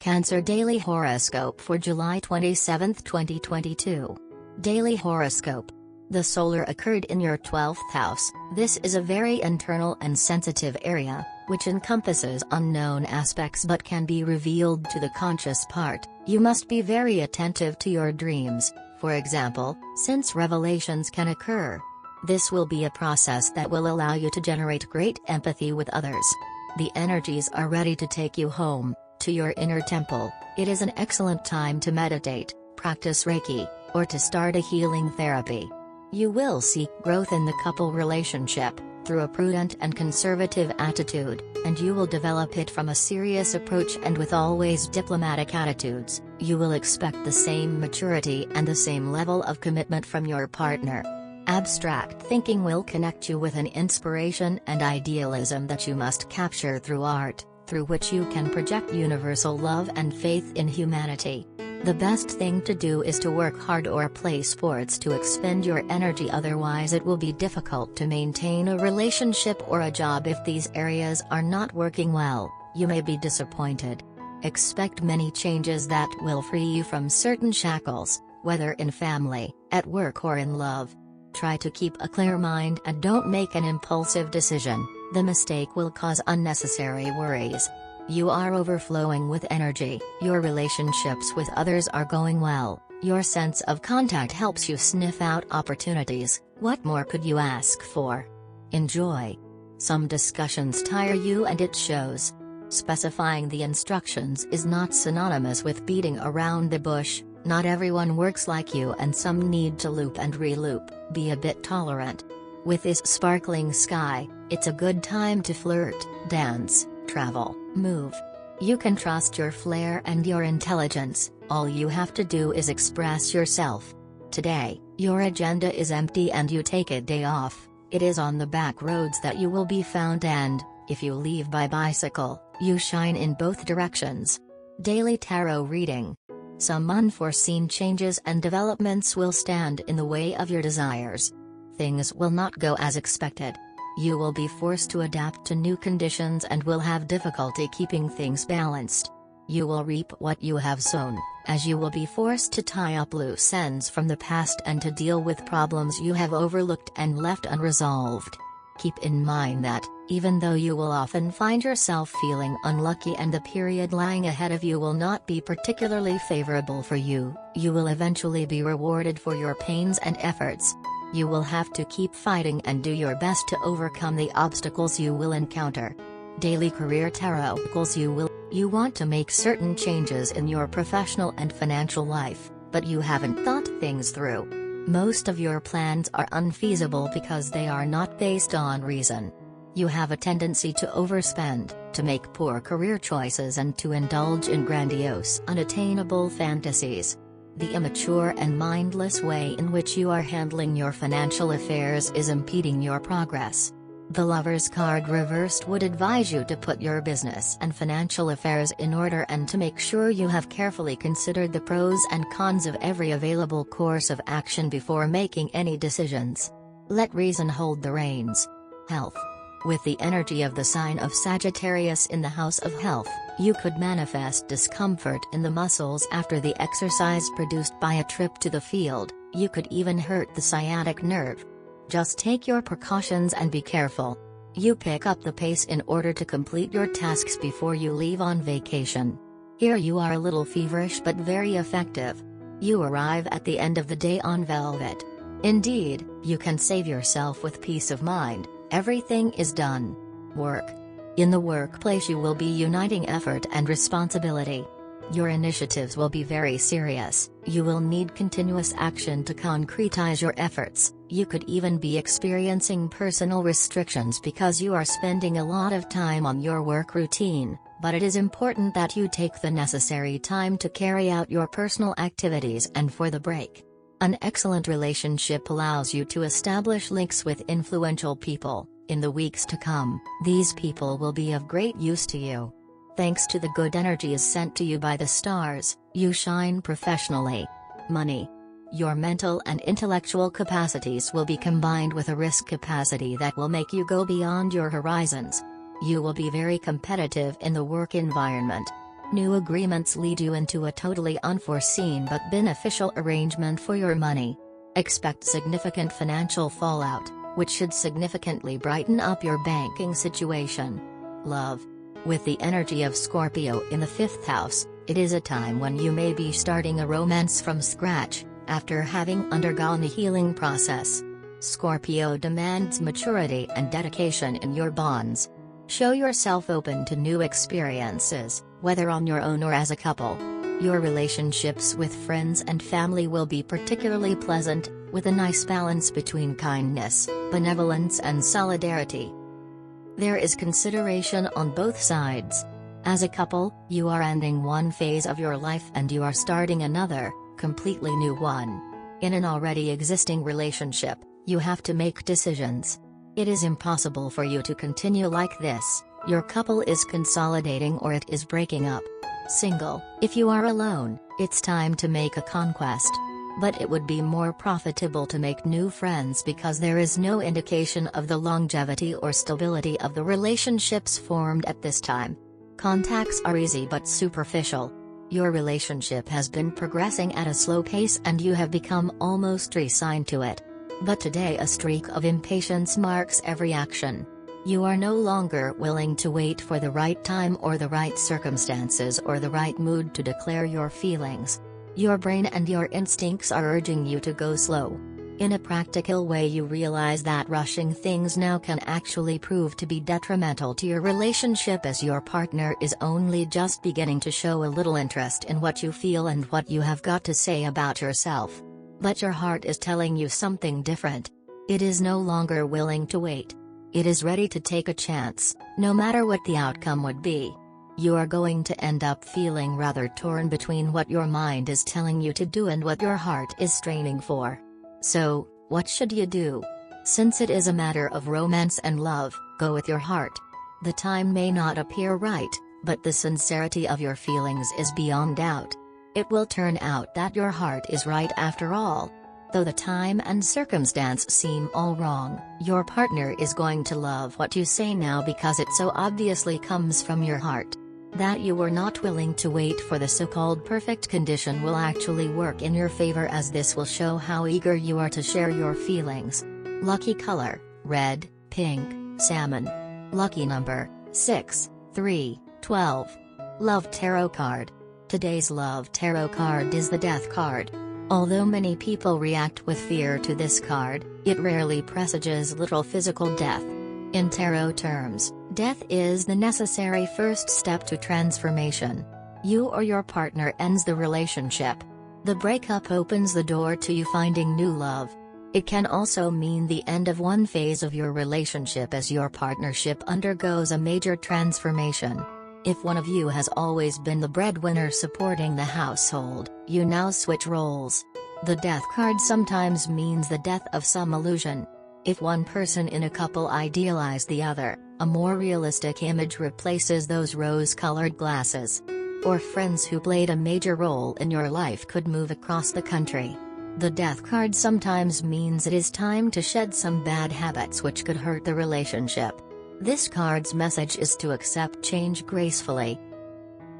Cancer Daily Horoscope for July 27, 2022. Daily Horoscope. The solar occurred in your 12th house. This is a very internal and sensitive area, which encompasses unknown aspects but can be revealed to the conscious part. You must be very attentive to your dreams, for example, since revelations can occur. This will be a process that will allow you to generate great empathy with others. The energies are ready to take you home, to your inner temple. It is an excellent time to meditate, practice reiki, or to start a healing therapy. You will seek growth in the couple relationship, through a prudent and conservative attitude, and you will develop it from a serious approach and with always diplomatic attitudes. You will expect the same maturity and the same level of commitment from your partner. Abstract thinking will connect you with an inspiration and idealism that you must capture through art, through which you can project universal love and faith in humanity. The best thing to do is to work hard or play sports to expend your energy, otherwise it will be difficult to maintain a relationship or a job if these areas are not working well. You may be disappointed. Expect many changes that will free you from certain shackles, whether in family, at work or in love. Try to keep a clear mind and don't make an impulsive decision. The mistake will cause unnecessary worries. You are overflowing with energy. Your relationships with others are going well. Your sense of contact helps you sniff out opportunities. What more could you ask for? Enjoy. Some discussions tire you and it shows. Specifying the instructions is not synonymous with beating around the bush. Not everyone works like you and some need to loop and re-loop. Be a bit tolerant. With this sparkling sky, it's a good time to flirt, dance, travel, move. You can trust your flair and your intelligence. All you have to do is express yourself. Today, your agenda is empty and you take a day off. It is on the back roads that you will be found, and, if you leave by bicycle, you shine in both directions. Daily Tarot Reading. Some unforeseen changes and developments will stand in the way of your desires. Things will not go as expected. You will be forced to adapt to new conditions and will have difficulty keeping things balanced. You will reap what you have sown, as you will be forced to tie up loose ends from the past and to deal with problems you have overlooked and left unresolved. Keep in mind that, even though you will often find yourself feeling unlucky and the period lying ahead of you will not be particularly favorable for you, you will eventually be rewarded for your pains and efforts. You will have to keep fighting and do your best to overcome the obstacles you will encounter. Daily Career Tarot. You want to make certain changes in your professional and financial life, but you haven't thought things through. Most of your plans are unfeasible because they are not based on reason. You have a tendency to overspend, to make poor career choices and to indulge in grandiose, unattainable fantasies. The immature and mindless way in which you are handling your financial affairs is impeding your progress. The Lover's card reversed would advise you to put your business and financial affairs in order and to make sure you have carefully considered the pros and cons of every available course of action before making any decisions. Let reason hold the reins. Health. With the energy of the sign of Sagittarius in the house of health, you could manifest discomfort in the muscles after the exercise produced by a trip to the field. You could even hurt the sciatic nerve. Just take your precautions and be careful. You pick up the pace in order to complete your tasks before you leave on vacation. Here you are a little feverish but very effective. You arrive at the end of the day on velvet. Indeed, you can save yourself with peace of mind. Everything is done. Work. In the workplace you will be uniting effort and responsibility. Your initiatives will be very serious. You will need continuous action to concretize your efforts. You could even be experiencing personal restrictions because you are spending a lot of time on your work routine, but it is important that you take the necessary time to carry out your personal activities and for the break. An excellent relationship allows you to establish links with influential people. In the weeks to come, these people will be of great use to you. Thanks to the good energies sent to you by the stars, you shine professionally. Money. Your mental and intellectual capacities will be combined with a risk capacity that will make you go beyond your horizons. You will be very competitive in the work environment. New agreements lead you into a totally unforeseen but beneficial arrangement for your money. Expect significant financial fallout, which should significantly brighten up your banking situation. Love. With the energy of Scorpio in the 5th house, it is a time when you may be starting a romance from scratch, after having undergone a healing process. Scorpio demands maturity and dedication in your bonds. Show yourself open to new experiences, whether on your own or as a couple. Your relationships with friends and family will be particularly pleasant, with a nice balance between kindness, benevolence and solidarity. There is consideration on both sides. As a couple, you are ending one phase of your life and you are starting another, completely new one. In an already existing relationship, you have to make decisions. It is impossible for you to continue like this. Your couple is consolidating or it is breaking up. Single. If you are alone, it's time to make a conquest. But it would be more profitable to make new friends because there is no indication of the longevity or stability of the relationships formed at this time. Contacts are easy but superficial. Your relationship has been progressing at a slow pace and you have become almost resigned to it. But today a streak of impatience marks every action. You are no longer willing to wait for the right time or the right circumstances or the right mood to declare your feelings. Your brain and your instincts are urging you to go slow. In a practical way, you realize that rushing things now can actually prove to be detrimental to your relationship, as your partner is only just beginning to show a little interest in what you feel and what you have got to say about yourself. But your heart is telling you something different. It is no longer willing to wait. It is ready to take a chance, no matter what the outcome would be. You are going to end up feeling rather torn between what your mind is telling you to do and what your heart is straining for. So, what should you do? Since it is a matter of romance and love, go with your heart. The time may not appear right, but the sincerity of your feelings is beyond doubt. It will turn out that your heart is right after all. Though the time and circumstance seem all wrong, your partner is going to love what you say now because it so obviously comes from your heart. That you were not willing to wait for the so-called perfect condition will actually work in your favor, as this will show how eager you are to share your feelings. Lucky color: red, pink, salmon. Lucky number: 6, 3, 12. Love Tarot card. Today's Love Tarot card is the Death card. Although many people react with fear to this card, it rarely presages literal physical death. In tarot terms, death is the necessary first step to transformation. You or your partner ends the relationship. The breakup opens the door to you finding new love. It can also mean the end of one phase of your relationship as your partnership undergoes a major transformation. If one of you has always been the breadwinner supporting the household, you now switch roles. The Death card sometimes means the death of some illusion. If one person in a couple idealized the other, a more realistic image replaces those rose-colored glasses. Or friends who played a major role in your life could move across the country. The Death card sometimes means it is time to shed some bad habits which could hurt the relationship. This card's message is to accept change gracefully,